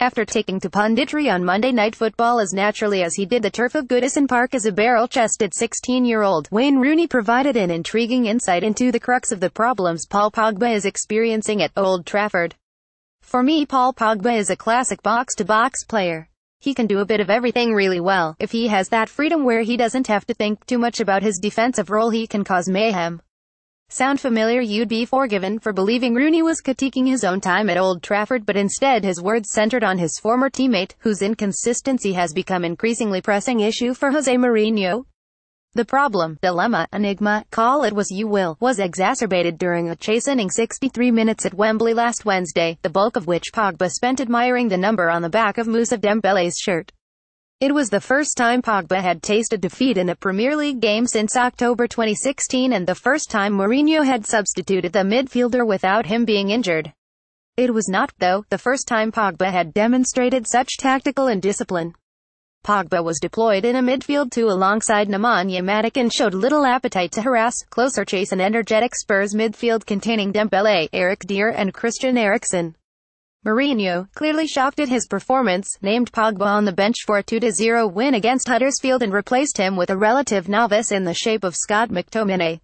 After taking to punditry on Monday Night Football as naturally as he did the turf of Goodison Park as a barrel-chested 16-year-old, Wayne Rooney provided an intriguing insight into the crux of the problems Paul Pogba is experiencing at Old Trafford. For me, Paul Pogba is a classic box-to-box player. He can do a bit of everything really well. If he has that freedom where he doesn't have to think too much about his defensive role, he can cause mayhem. Sound familiar? You'd be forgiven for believing Rooney was critiquing his own time at Old Trafford, but instead his words centered on his former teammate, whose inconsistency has become an increasingly pressing issue for Jose Mourinho. The problem, dilemma, enigma, call it what you will, was exacerbated during a chastening 63 minutes at Wembley last Wednesday, the bulk of which Pogba spent admiring the number on the back of Moussa Dembele's shirt. It was the first time Pogba had tasted defeat in a Premier League game since October 2016 and the first time Mourinho had substituted the midfielder without him being injured. It was not, though, the first time Pogba had demonstrated such tactical and discipline. Pogba was deployed in a midfield two alongside Nemanja Matic and showed little appetite to harass, close or chase an energetic Spurs midfield containing Dembele, Eric Dier and Christian Eriksen. Mourinho, clearly shocked at his performance, named Pogba on the bench for a 2-0 win against Huddersfield and replaced him with a relative novice in the shape of Scott McTominay.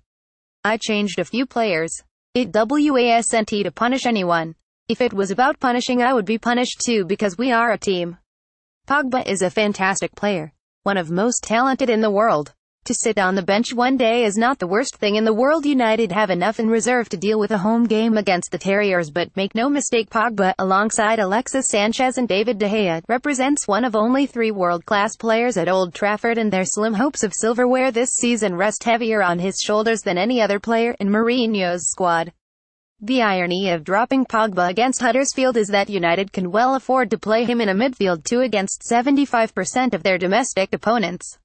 I changed a few players. It wasn't to punish anyone. If it was about punishing, I would be punished too because we are a team. Pogba is a fantastic player. One of most talented in the world. To sit on the bench one day is not the worst thing in the world. United have enough in reserve to deal with a home game against the Terriers, but make no mistake, Pogba, alongside Alexis Sanchez and David De Gea, represents one of only 3 world-class players at Old Trafford, and their slim hopes of silverware this season rest heavier on his shoulders than any other player in Mourinho's squad. The irony of dropping Pogba against Huddersfield is that United can well afford to play him in a midfield two against 75% of their domestic opponents.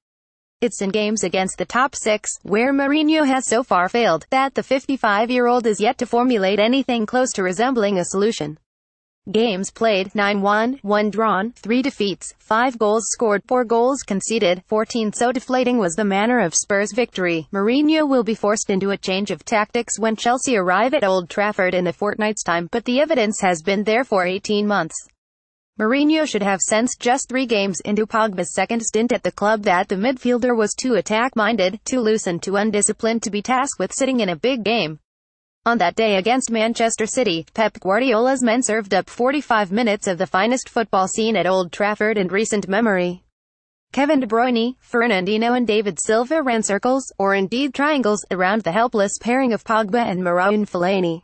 It's in games against the top 6, where Mourinho has so far failed, that the 55-year-old is yet to formulate anything close to resembling a solution. Games played, 9 won, 1 drawn, 3 defeats, 5 goals scored, 4 goals conceded, 14. So deflating was the manner of Spurs' victory. Mourinho will be forced into a change of tactics when Chelsea arrive at Old Trafford in a fortnight's time, but the evidence has been there for 18 months. Mourinho should have sensed just 3 games into Pogba's second stint at the club that the midfielder was too attack-minded, too loose and too undisciplined to be tasked with sitting in a big game. On that day against Manchester City, Pep Guardiola's men served up 45 minutes of the finest football seen at Old Trafford in recent memory. Kevin De Bruyne, Fernandinho and David Silva ran circles, or indeed triangles, around the helpless pairing of Pogba and Marouane Fellaini.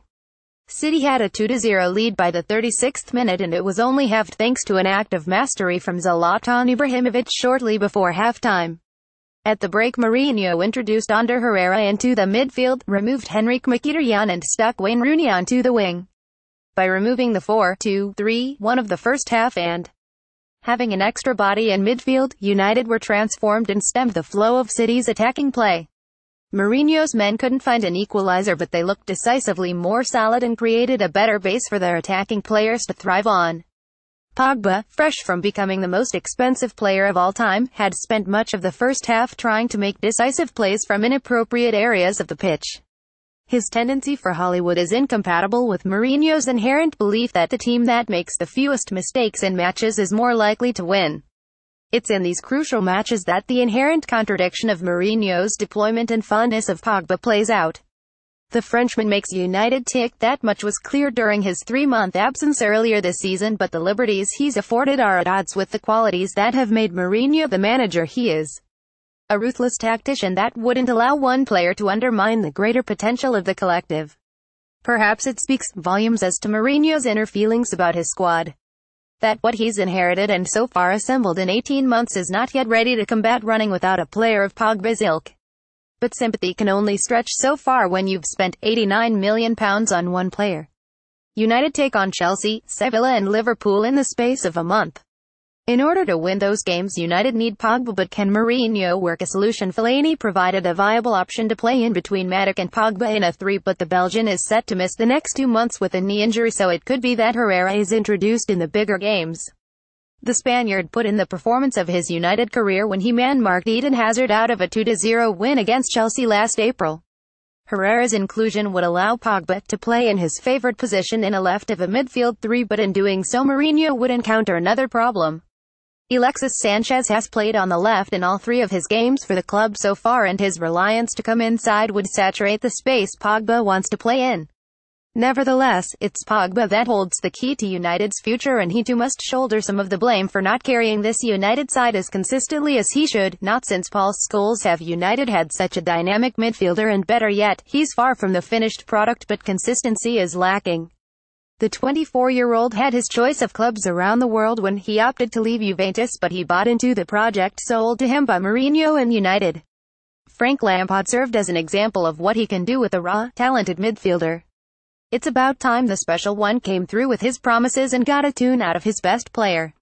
City had a 2-0 lead by the 36th minute, and it was only halved thanks to an act of mastery from Zlatan Ibrahimovic shortly before halftime. At the break, Mourinho introduced Ander Herrera into the midfield, removed Henrikh Mkhitaryan and stuck Wayne Rooney onto the wing. By removing the 4-2-3-1 of the first half and having an extra body in midfield, United were transformed and stemmed the flow of City's attacking play. Mourinho's men couldn't find an equalizer, but they looked decisively more solid and created a better base for their attacking players to thrive on. Pogba, fresh from becoming the most expensive player of all time, had spent much of the first half trying to make decisive plays from inappropriate areas of the pitch. His tendency for Hollywood is incompatible with Mourinho's inherent belief that the team that makes the fewest mistakes in matches is more likely to win. It's in these crucial matches that the inherent contradiction of Mourinho's deployment and fondness of Pogba plays out. The Frenchman makes United tick, that much was clear during his 3-month absence earlier this season, but the liberties he's afforded are at odds with the qualities that have made Mourinho the manager he is. A ruthless tactician that wouldn't allow one player to undermine the greater potential of the collective. Perhaps it speaks volumes as to Mourinho's inner feelings about his squad. That what he's inherited and so far assembled in 18 months is not yet ready to combat running without a player of Pogba's ilk. But sympathy can only stretch so far when you've spent £89 million on one player. United take on Chelsea, Sevilla and Liverpool in the space of a month. In order to win those games, United need Pogba, but can Mourinho work a solution? Fellaini provided a viable option to play in between Matic and Pogba in a 3, but the Belgian is set to miss the next 2 months with a knee injury, so it could be that Herrera is introduced in the bigger games. The Spaniard put in the performance of his United career when he man-marked Eden Hazard out of a 2-0 win against Chelsea last April. Herrera's inclusion would allow Pogba to play in his favourite position in a left of a midfield three, but in doing so Mourinho would encounter another problem. Alexis Sanchez has played on the left in all three of his games for the club so far, and his reliance to come inside would saturate the space Pogba wants to play in. Nevertheless, it's Pogba that holds the key to United's future, and he too must shoulder some of the blame for not carrying this United side as consistently as he should. Not since Paul Scholes have United had such a dynamic midfielder, and better yet, he's far from the finished product, but consistency is lacking. The 24-year-old had his choice of clubs around the world when he opted to leave Juventus, but he bought into the project sold to him by Mourinho and United. Frank Lampard served as an example of what he can do with a raw, talented midfielder. It's about time the special one came through with his promises and got a tune out of his best player.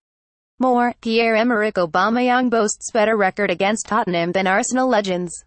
More, Pierre-Emerick Aubameyang boasts better record against Tottenham than Arsenal legends.